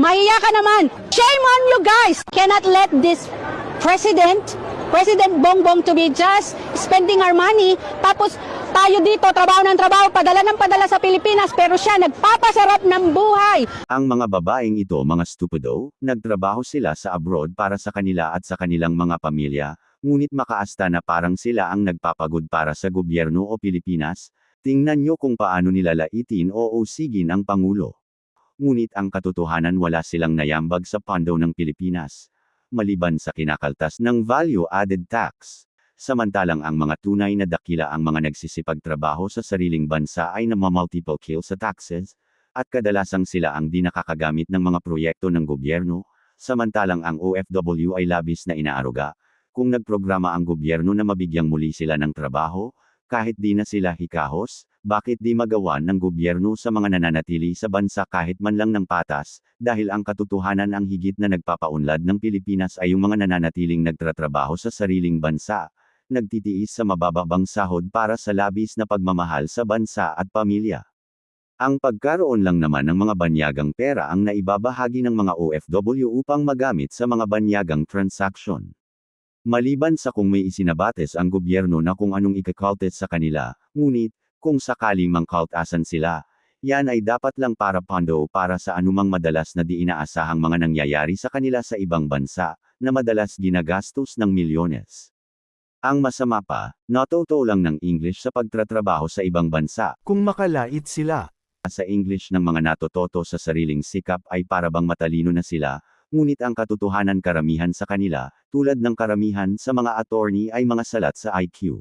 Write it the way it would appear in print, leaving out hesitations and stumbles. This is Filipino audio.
Mahiya ka naman. Shame on you guys. Cannot let this President Bongbong to be just spending our money. Tapos tayo dito, trabaho ng trabaho, padala ng padala sa Pilipinas, pero siya nagpapasarap ng buhay. Ang mga babaeng ito mga stupido, nagtrabaho sila sa abroad para sa kanila at sa kanilang mga pamilya, ngunit makaasta na parang sila ang nagpapagod para sa gobyerno o Pilipinas. Tingnan nyo kung paano nilalaitin o usigin ang Pangulo. Ngunit ang katotohanan wala silang nayambag sa pondo ng Pilipinas, maliban sa kinakaltas ng value-added tax. Samantalang ang mga tunay na dakila ang mga nagsisipagtrabaho sa sariling bansa ay namamultiple kill sa taxes, at kadalasang sila ang di nakakagamit ng mga proyekto ng gobyerno, samantalang ang OFW ay labis na inaaruga. Kung nagprograma ang gobyerno na mabigyang muli sila ng trabaho, kahit di na sila hikahos, bakit di magawa ng gobyerno sa mga nananatili sa bansa kahit man lang ng patas, dahil ang katotohanan ang higit na nagpapaunlad ng Pilipinas ay yung mga nananatiling nagtratrabaho sa sariling bansa, nagtitiis sa mabababang sahod para sa labis na pagmamahal sa bansa at pamilya. Ang pagkaroon lang naman ng mga banyagang pera ang naibabahagi ng mga OFW upang magamit sa mga banyagang transaksyon. Maliban sa kung may isinabates ang gobyerno na kung anong ikakaltes sa kanila, ngunit, kung sakali mang kaltasan sila, yan ay dapat lang para pondo para sa anumang madalas na di inaasahang mga nangyayari sa kanila sa ibang bansa, na madalas ginagastos ng milyones. Ang masama pa, natuto lang ng English sa pagtatrabaho sa ibang bansa. Kung makalait sila. Sa English ng mga natutoto sa sariling sikap ay parabang matalino na sila, ngunit ang katotohanan karamihan sa kanila, tulad ng karamihan sa mga attorney ay mga salat sa IQ.